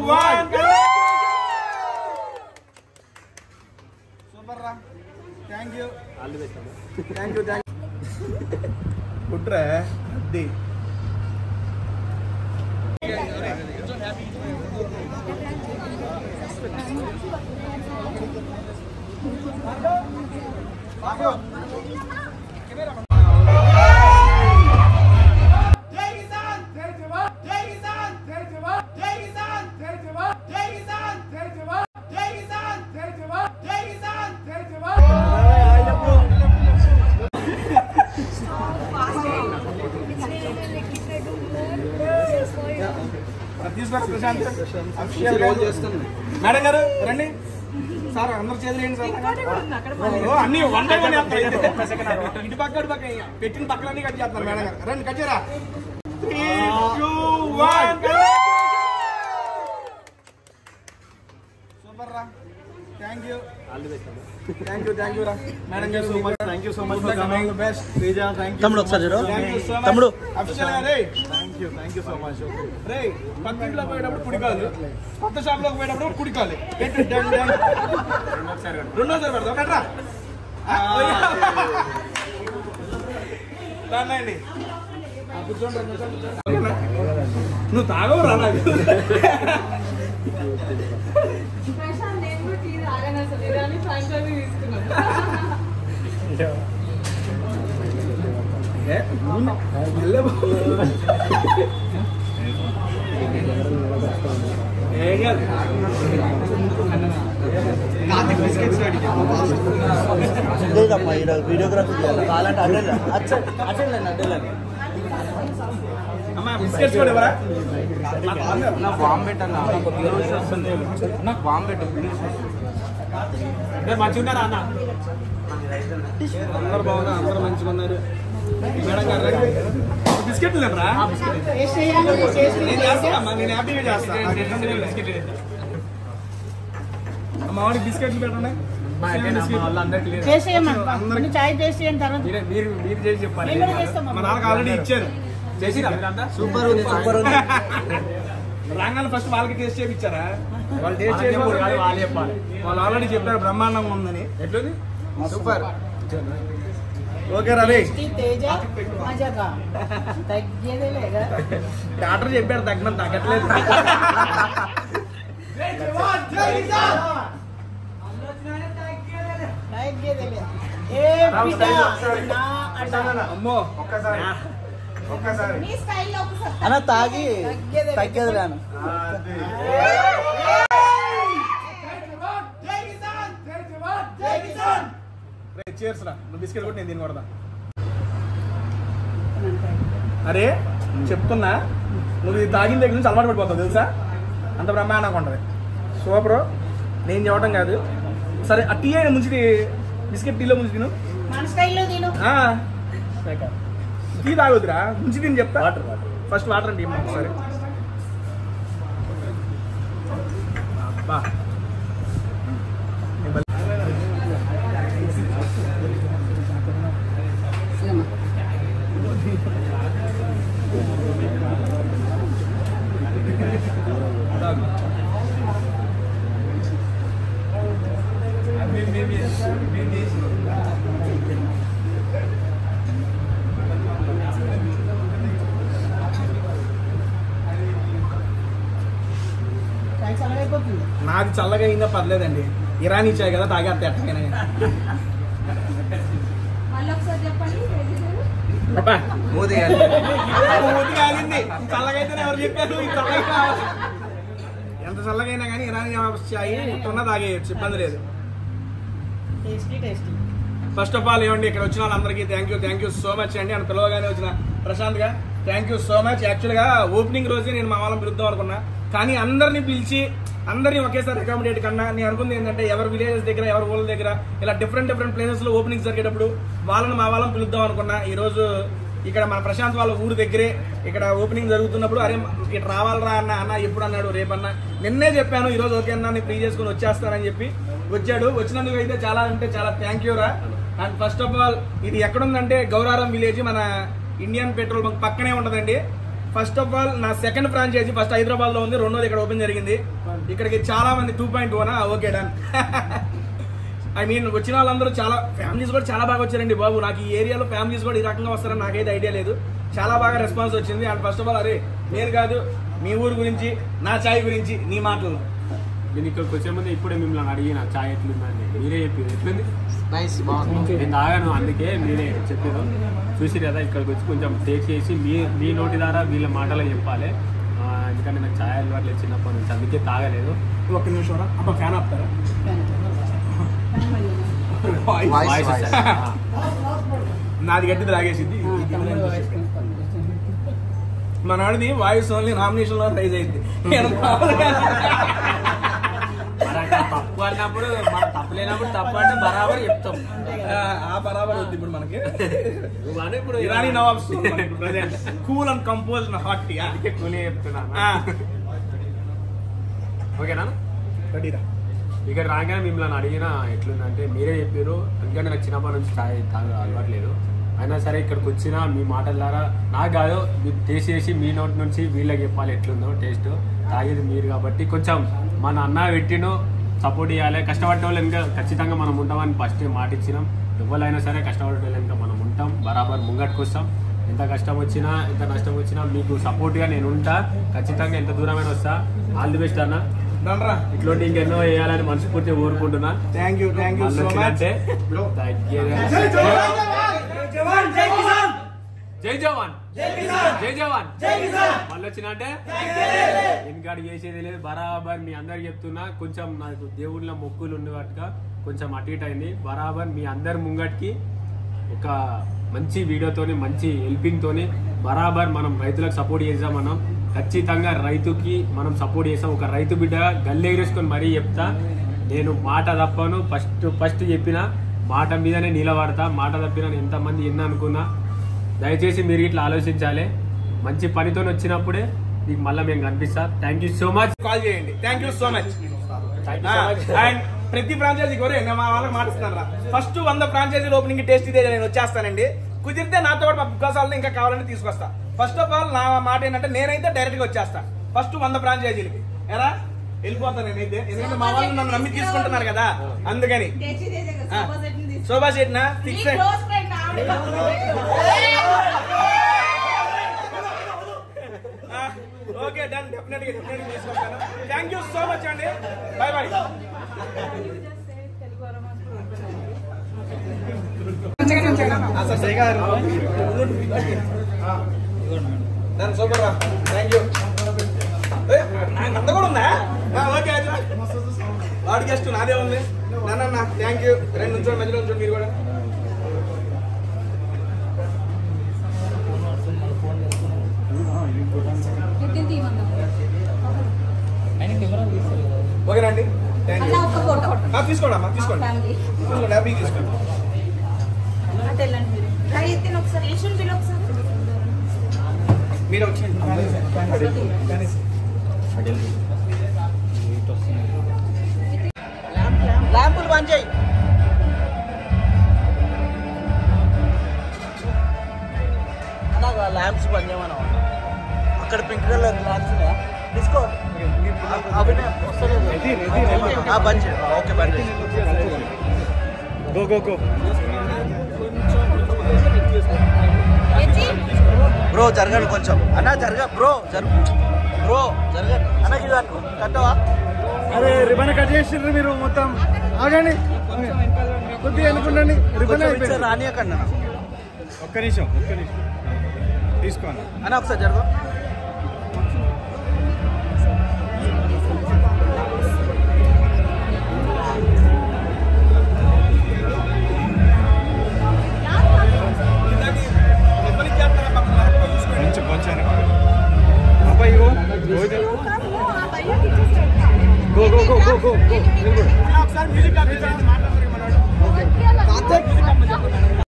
1 super రా thank you all the best thank you good రా the madam గారు రండి సార్ అందరు చేతులు సార్ అన్ని వన్ బై వన్ ఇటు పక్క ఇటు పక్క పెట్టిన పక్కలన్నీ కట్ చేస్తున్నారు మేడం గారు రండి కట్ చేయరా 3 2 1 సూపర్ రా thank you all the best thank you రా మేడం గారు thank you so much for coming the best Sreeja thank you తమ్ముడు ఒకసారి జరో తమ్ముడు అఫీషియల్ గా రే థాంక్యూ సో మచ్ రే పత్తిలో పోయేటప్పుడు కుడికాలు కొత్త షాప్ లోకి పోయేటప్పుడు కుడికాలు రెండోసారి పెడతాం కట్రా దాన్నండి కూర్చోండి నువ్వు తాగవు రా నాకు వీడియోగ్రఫీ చేయాలి కావాలంటే అడ్డేళ్ళండి అడ్డేళ్ళండి బిస్కెట్స్ కూడా ఇవ్వరా నాకు వామ్ పెట్టాలి నాకు వామ్ పెట్టు మంచిగా ఉన్నారా అన్న అందరు బాగున్నారు అందరూ మంచిగా ఉన్నారు మేడం గారు బిస్కెట్ లేవరా నేను చేస్తానమ్మా నేను హ్యాపీగా చేస్తాను మా వాడికి బిస్కెట్లు పెట్టండి మీరు చేసి చెప్పాలి మా నాన్నకు ఆల్రెడీ ఇచ్చారు సూపర్ ఉంది సూపర్ ఉంది రాగానే ఫస్ట్ వాళ్ళకి టేస్ట్ చేయించారా వాళ్ళు టేస్ట్ చేసి వాళ్ళు చెప్పాలి వాళ్ళు ఆల్రెడీ చెప్పారు బ్రహ్మాండంగా ఉందని ఎట్లుంది సూపర్ ఓకే రవి డాక్టర్ చెప్పారు తగ్గమని తగ్గట్లేదు అమ్మో ఒక్కసారి అన్న తాగి తగ్గేది రాను చేర్స్ రా నువ్వు బిస్కెట్ కూడా నేను దీన్ని కొడదా అరే చెప్తున్నా నువ్వు ఇది తాగిన దగ్గర నుంచి అలవాటు పడిపోతావు తెలుసా అంత బ్రహ్మాండంగా ఉంటుంది సూపర్ నేను చెప్పడం కాదు సరే ఆ టీ అయిన ముంచి బిస్కెట్ టీలో ముంచి తిను టీ తాగొద్దురా ముంచి తిని చెప్తా ఫస్ట్ వాటర్ అండి సరే అబ్బా నాది చల్లగా అయిందా పర్లేదండి ఇరానీ చాయ్ కదా తాగేస్తా ఎట్టకైనా మూతి కాగింది చల్లగా అయితే ఎవరు చెప్పారు ఎంత చల్లగైనా కానీ ఇరానీ చాయ్ ఉన్న తాగేయచ్చు ఇబ్బంది లేదు ఫస్ట్ ఆఫ్ ఆల్ ఏమండి ఇక్కడ వచ్చిన వాళ్ళందరికీ థ్యాంక్ యూ సో మచ్ అండి అని పిలవగానే వచ్చిన ప్రశాంత్ గా థ్యాంక్ యూ సో మచ్. యాక్చువల్గా ఓపెనింగ్ రోజే నేను మా వాళ్ళని పిలుద్దాం అనుకున్నా, కానీ అందరినీ పిలిచి అందరినీ ఒకేసారి అకామిడేట్ కన్నా నేను అనుకుంది ఏంటంటే ఎవరి విలేజెస్ దగ్గర ఎవరి ఊళ్ళ దగ్గర ఇలా డిఫరెంట్ ప్లేసెస్ లో ఓపెనింగ్స్ జరిగేటప్పుడు వాళ్ళని మా వాళ్ళని పిలుద్దాం అనుకున్నా. ఈ రోజు ఇక్కడ మన ప్రశాంత్ వాళ్ళ ఊరు దగ్గరే ఇక్కడ ఓపెనింగ్ జరుగుతున్నప్పుడు అరే ఇక్కడ రావాలరా అన్న ఎప్పుడు అన్నాడు రేపన్నా, నిన్నే చెప్పాను ఈ రోజు ఓకే అన్నా నేను ఫ్రీ చేసుకుని వచ్చేస్తానని చెప్పి వచ్చాడు. వచ్చినందుకు అయితే చాలా అంటే చాలా థ్యాంక్ యూ రా. అండ్ ఫస్ట్ ఆఫ్ ఆల్ ఇది ఎక్కడుందంటే గౌరారం విలేజ్, మన ఇండియన్ పెట్రోల్ బంక్ పక్కనే ఉంటదండి. ఫస్ట్ ఆఫ్ ఆల్ నా సెకండ్ ఫ్రాంచైజీ ఫస్ట్ హైదరాబాద్ లో ఉంది, రెండోది ఇక్కడ ఓపెన్ జరిగింది. ఇక్కడికి చాలా మంది 2.1 ఓకే డన్. ఐ మీన్ వచ్చిన వాళ్ళందరూ చాలా ఫ్యామిలీస్ కూడా చాలా బాగా వచ్చారండి బాబు. నాకు ఈ ఏరియాలో ఫ్యామిలీస్ కూడా ఈ రకంగా వస్తారని నాకైతే ఐడియా లేదు. చాలా బాగా రెస్పాన్స్ వచ్చింది. అండ్ ఫస్ట్ ఆఫ్ ఆల్ అరే నేను కాదు మీ ఊరు గురించి నా ఛాయ్ గురించి నీ మాటలు. నేను ఇక్కడికి వచ్చే ముందు ఇప్పుడే మిమ్మల్ని అడిగిన ఛాయ్ ఎట్లుందని, మీరే చెప్పారు ఎట్లుంది. నైస్ బాగుంది. నేను తాగాను, అందుకే మీరే చెప్పారు. చూసి కదా ఇక్కడికి వచ్చి కొంచెం టేస్ట్ చేసి మీ నోటి ద్వారా వీళ్ళ మాటలు చెప్పాలి. ఎందుకంటే నాకు ఛాయ్ అలవాట్లేదు చిన్నప్పటి నుంచి, అందుకే తాగలేదు. ఒక్క నిమిషం రా అప్పుడు ఫ్యాన్ ఆపుతారా? నాది గట్టి తాగేసింది. మా నాడిది వాయిస్ ఓన్లీ నామినేషన్ లో రైజ్ అయింది. తప్పు అన్నప్పుడు మనం తప్పు లేనప్పుడు తప్పు అంటే బరాబర్ చెప్తాం. ఆ బరాబర్ ఉంది ఇప్పుడు మనకి. ఇప్పుడు Irani nawabs cool and compose hot tea. అందుకే కూలే చెప్తున్నా. ఓకేనా రెడీరా? ఇక్కడ రాగానే మిమ్మల్ని అడిగిన ఎట్లుందంటే మీరే చెప్పారు. ఎందుకంటే నాకు చిన్నప్పటి నుంచి ఛాయ్ అలవాట్లేదు. అయినా సరే ఇక్కడికి వచ్చిన మీ మాటల ద్వారా నాకు కాదు మీరు టేస్ట్ చేసి మీ నోటి నుంచి వీళ్ళకి చెప్పాలి ఎట్లుందో టేస్ట్. తాగేది మీరు కాబట్టి కొంచెం మన అన్న పెట్టినో సపోర్ట్ చేయాలి. కష్టపడే వాళ్ళు ఇంకా ఖచ్చితంగా మనం ఉంటామని ఫస్ట్ మాట ఇచ్చినాం. ఎవరైనా సరే కష్టపడే వాళ్ళు ఇంకా మనం ఉంటాం, బరాబర్ ముంగట్టుకొస్తాం. ఎంత కష్టం వచ్చినా ఎంత నష్టం వచ్చినా మీకు సపోర్ట్గా నేను ఉంటా. ఖచ్చితంగా ఎంత దూరమైన వస్తా. ఆల్ ది బెస్ట్ అన్న. ఇట్లాంటి ఇంకెన్నో వేయాలని మనస్ఫూర్తిగా కోరుకుంటున్నా. Thank you so much. జై జవాన్ జై జవాన్ మళ్ళీ వచ్చిన అంటే వెనకాడ చేసేది లేదు. బరాబర్ మీ అందరికి చెప్తున్నా. కొంచెం నాకు దేవుళ్ళ మొక్కులు ఉండేవాటుగా కొంచెం అటు ఇటు అయింది. బరాబర్ మీ అందరి ముంగటికి ఒక మంచి వీడియోతోని మంచి హెల్పింగ్ తోని బరాబర్ మనం రైతులకు సపోర్ట్ చేద్దాం. మనం ఖచ్చితంగా రైతుకి మనం సపోర్ట్ చేస్తాం. ఒక రైతు బిడ్డ గల్లెగిరేసుకొని మరీ చెప్తా. నేను మాట తప్పను. ఫస్ట్ చెప్పిన మాట మీదనే నిలబడతా. మాట తప్పిన ఎంతమంది ఎన్న అనుకున్నా దయచేసి మీరు ఇట్లా ఆలోచించాలి. మంచి పనితో వచ్చినప్పుడే మీకు మళ్ళీ మేము కనిపిస్తా. Thank you so much. Call చేయండి. Thank you so much. And ప్రతి ఫ్రాంచైజీ కూడా మా వాళ్ళకి మాటిస్తున్నారా ఫస్ట్ 100 ఫ్రాంచైజీలు ఓపెనింగ్ టేస్ట్ ఇదే నేను వచ్చేస్తానండి. కుదిరితే నాతో పాటు మా బికాసాల్లో ఇంకా కావాలంటే తీసుకొస్తా. ఫస్ట్ ఆఫ్ ఆల్ నా మాట ఏంటంటే నేనైతే డైరెక్ట్ గా వచ్చేస్తా ఫస్ట్ 100 ఫ్రాంచైజీలకి. ఎలా వెళ్ళిపోతాను నేనైతే, ఎందుకంటే మా వాళ్ళు నన్ను నమ్మి తీసుకుంటున్నారు కదా. అందుకని శోభా శెట్టి నా ఫిక్స్. Okay done. డెఫినెట్గా తీసుకొస్తాను. థ్యాంక్ యూ సో మచ్ అండి. Bye bye. సూపర్ రా. Thank you. అంత కూడా ఉందా? ఓకే వాడి గెస్ట్ నాదే ఉంది. నాన్న థ్యాంక్ యూ. రెండు నుంచో మధ్యలో నుంచో మీరు కూడా. ఓకేనండి. Thank you. తీసుకోండి అమ్మా, తీసుకోండి హ్యాపీ తీసుకోండి. మీరు వచ్చేయండి. ల్యాంపులు బంద్ చేయి. ల్యాంప్స్ బంద్ చేయమన్నా. అక్కడ పింక్ కలర్ ల్యాంప్స్ ఉన్నాయా? తీసుకో. అవి వస్తలేదు. బంద్ చేయి. ఓకే బంద్ చేయి. గో బ్రో జరగండి కొంచెం అన్న. బ్రో జరగండి అన్న. ఇది కట్టవా? అరే రిబన్ కట్ చేసిండ్రు మీరు మొత్తం. ఆగండి కొద్దిగా అనుకుంటండి. రిబన్ రానియకండి అన్న. ఒక్క నిమిషం తీసుకోండి అన్న. ఒకసారి జరగ. కొంచెం అబ్బాయి గో ఒకసారి మ్యూజిక్